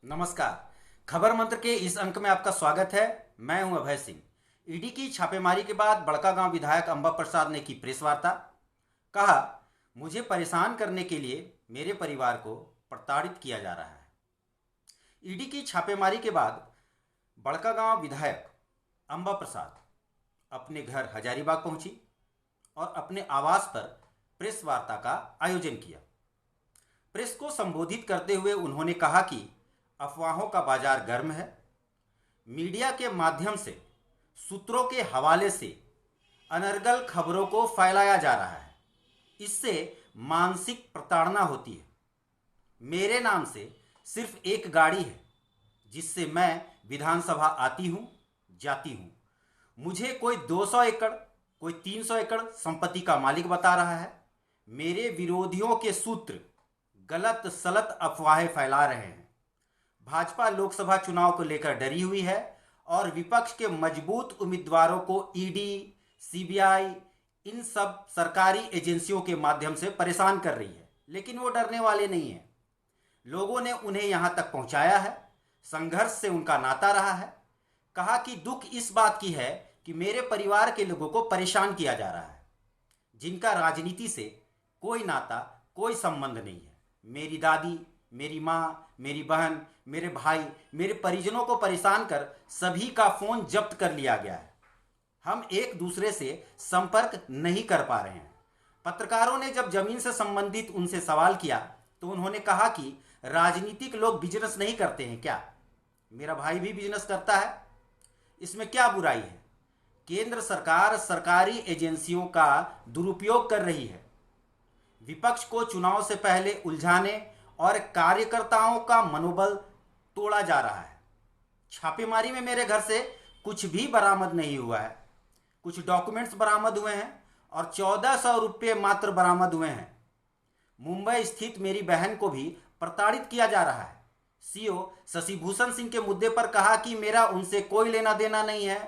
नमस्कार। खबर मंत्र के इस अंक में आपका स्वागत है। मैं हूं अभय सिंह। ईडी की छापेमारी के बाद बड़कागांव विधायक अंबा प्रसाद ने की प्रेस वार्ता। कहा, मुझे परेशान करने के लिए मेरे परिवार को प्रताड़ित किया जा रहा है। ईडी की छापेमारी के बाद बड़कागांव विधायक अंबा प्रसाद अपने घर हजारीबाग पहुंची और अपने आवास पर प्रेस वार्ता का आयोजन किया। प्रेस को संबोधित करते हुए उन्होंने कहा कि अफवाहों का बाजार गर्म है। मीडिया के माध्यम से सूत्रों के हवाले से अनर्गल खबरों को फैलाया जा रहा है। इससे मानसिक प्रताड़ना होती है। मेरे नाम से सिर्फ एक गाड़ी है जिससे मैं विधानसभा आती हूँ, जाती हूँ। मुझे कोई 200 एकड़, कोई 300 एकड़ संपत्ति का मालिक बता रहा है। मेरे विरोधियों के सूत्र गलत सलत अफवाहें फैला रहे हैं। भाजपा लोकसभा चुनाव को लेकर डरी हुई है और विपक्ष के मजबूत उम्मीदवारों को ईडी, सीबीआई, इन सब सरकारी एजेंसियों के माध्यम से परेशान कर रही है, लेकिन वो डरने वाले नहीं हैं। लोगों ने उन्हें यहाँ तक पहुँचाया है। संघर्ष से उनका नाता रहा है। कहा कि दुख इस बात की है कि मेरे परिवार के लोगों को परेशान किया जा रहा है, जिनका राजनीति से कोई नाता, कोई संबंध नहीं है। मेरी दादी, मेरी माँ, मेरी बहन, मेरे भाई, मेरे परिजनों को परेशान कर सभी का फ़ोन जब्त कर लिया गया है। हम एक दूसरे से संपर्क नहीं कर पा रहे हैं। पत्रकारों ने जब जमीन से संबंधित उनसे सवाल किया तो उन्होंने कहा कि राजनीतिक लोग बिजनेस नहीं करते हैं क्या? मेरा भाई भी बिजनेस करता है, इसमें क्या बुराई है? केंद्र सरकार सरकारी एजेंसियों का दुरुपयोग कर रही है। विपक्ष को चुनाव से पहले उलझाने और कार्यकर्ताओं का मनोबल तोड़ा जा रहा है। छापेमारी में मेरे घर से कुछ भी बरामद नहीं हुआ है। कुछ डॉक्यूमेंट्स बरामद हुए हैं और 1400 रुपये मात्र बरामद हुए हैं। मुंबई स्थित मेरी बहन को भी प्रताड़ित किया जा रहा है। सीओ शशि भूषण सिंह के मुद्दे पर कहा कि मेरा उनसे कोई लेना देना नहीं है,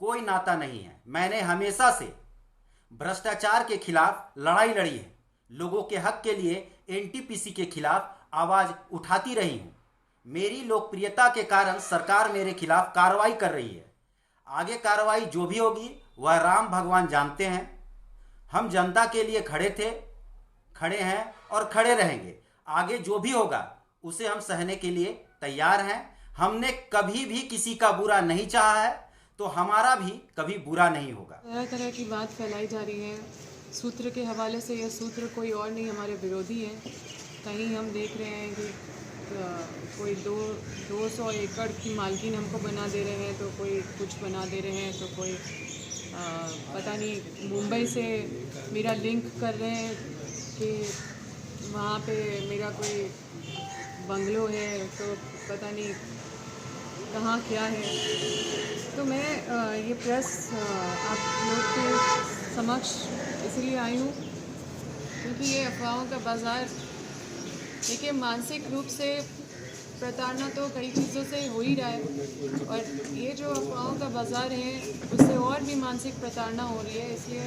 कोई नाता नहीं है। मैंने हमेशा से भ्रष्टाचार के खिलाफ लड़ाई लड़ी है। लोगों के हक के लिए एनटीपीसी के खिलाफ आवाज उठाती रही हूँ। मेरी लोकप्रियता के कारण सरकार मेरे खिलाफ कार्रवाई कर रही है। आगे कार्रवाई जो भी होगी वह राम भगवान जानते हैं। हम जनता के लिए खड़े थे, खड़े हैं और खड़े रहेंगे। आगे जो भी होगा उसे हम सहने के लिए तैयार हैं। हमने कभी भी किसी का बुरा नहीं चाहा है, तो हमारा भी कभी बुरा नहीं होगा। तरह तरह की बात फैलाई जा रही है सूत्र के हवाले से। यह सूत्र कोई और नहीं, हमारे विरोधी हैं। कहीं हम देख रहे हैं कि कोई 200 एकड़ की मालकिन हमको बना दे रहे हैं, तो कोई कुछ बना दे रहे हैं, तो कोई पता नहीं मुंबई से मेरा लिंक कर रहे हैं कि वहाँ पे मेरा कोई बंगलो है, तो पता नहीं कहाँ क्या है। तो मैं ये प्रेस आप लोग के समक्ष इसलिए आई हूँ क्योंकि ये अफवाहों का बाज़ार, देखिए, मानसिक रूप से प्रताड़ना तो कई चीज़ों से हो ही रहा है, और ये जो अफवाहों का बाज़ार है उससे और भी मानसिक प्रताड़ना हो रही है। इसलिए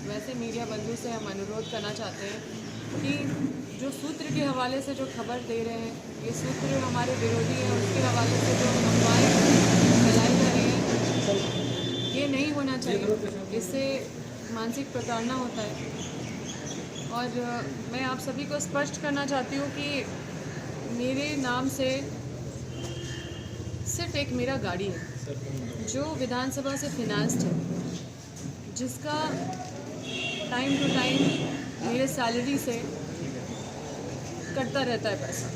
वैसे मीडिया बंधु से हम अनुरोध करना चाहते हैं कि जो सूत्र के हवाले से जो खबर दे रहे हैं, ये सूत्र हमारे विरोधी हैं, उसके हवाले से जो अफवाहें फैलाई जा रही हैं, ये नहीं होना चाहिए। इससे मानसिक प्रताड़ना होता है। और मैं आप सभी को स्पष्ट करना चाहती हूँ कि मेरे नाम से सिर्फ एक मेरा गाड़ी है जो विधानसभा से फिनांस्ड है, जिसका टाइम टू टाइम मेरे सैलरी से कटता रहता है पैसा।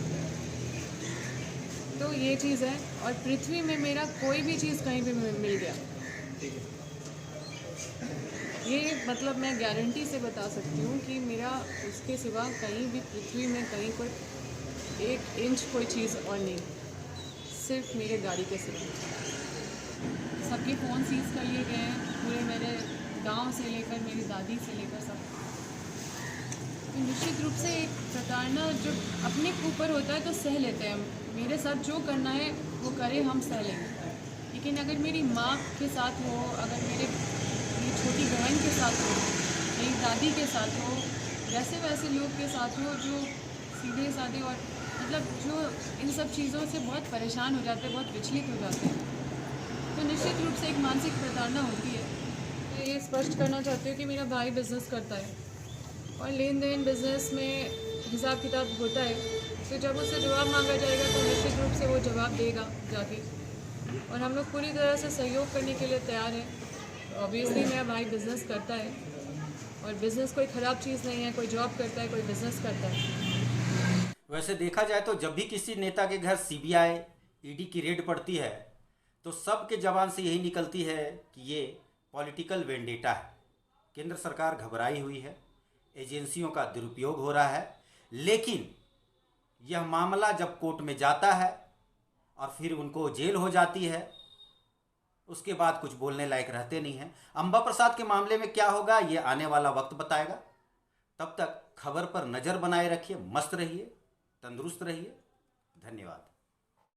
तो ये चीज़ है। और पृथ्वी में मेरा कोई भी चीज़ कहीं भी मिल गया, ये मतलब मैं गारंटी से बता सकती हूँ कि मेरा उसके सिवा कहीं भी पृथ्वी में कहीं कोई 1 इंच कोई चीज़ और नहीं, सिर्फ मेरे गाड़ी के सिवा। सबके फ़ोन सीज कर लिए गए हैं, पूरे मेरे गांव से लेकर मेरी दादी से लेकर सब। तो निश्चित रूप से एक प्रताड़ना जो अपने ऊपर होता है तो सह लेते हैं। मेरे साथ जो करना है वो करे, हम सह लेंगे। लेकिन अगर मेरी माँ के साथ हो, अगर मेरी छोटी बहन के साथ हो, मेरी दादी के साथ हो, वैसे लोग के साथ हो जो सीधे साधे और मतलब जो इन सब चीज़ों से बहुत परेशान हो जाते हैं, बहुत विचलित हो जाते हैं, तो निश्चित रूप से एक मानसिक प्रताड़ना होती है। मैं ये स्पष्ट करना चाहती हूँ कि मेरा भाई बिज़नेस करता है और लेन देन बिज़नेस में हिसाब किताब होता है, तो जब उससे जवाब मांगा जाएगा तो निश्चित रूप से वो जवाब देगा जाके, और हम लोग पूरी तरह से सहयोग करने के लिए तैयार हैं। ऑब्वियसली मेरा भाई बिज़नेस करता है और बिज़नेस कोई ख़राब चीज़ नहीं है, कोई जॉब करता है, कोई बिज़नेस करता है। वैसे देखा जाए तो जब भी किसी नेता के घर सीबीआई ईडी की रेड पड़ती है तो सबके जबान से यही निकलती है कि ये पॉलिटिकल वेंडेटा है। केंद्र सरकार घबराई हुई है, एजेंसियों का दुरुपयोग हो रहा है। लेकिन यह मामला जब कोर्ट में जाता है और फिर उनको जेल हो जाती है, उसके बाद कुछ बोलने लायक रहते नहीं हैं। अंबा प्रसाद के मामले में क्या होगा ये आने वाला वक्त बताएगा। तब तक खबर पर नज़र बनाए रखिए, मस्त रहिए, तंदुरुस्त रहिए। धन्यवाद।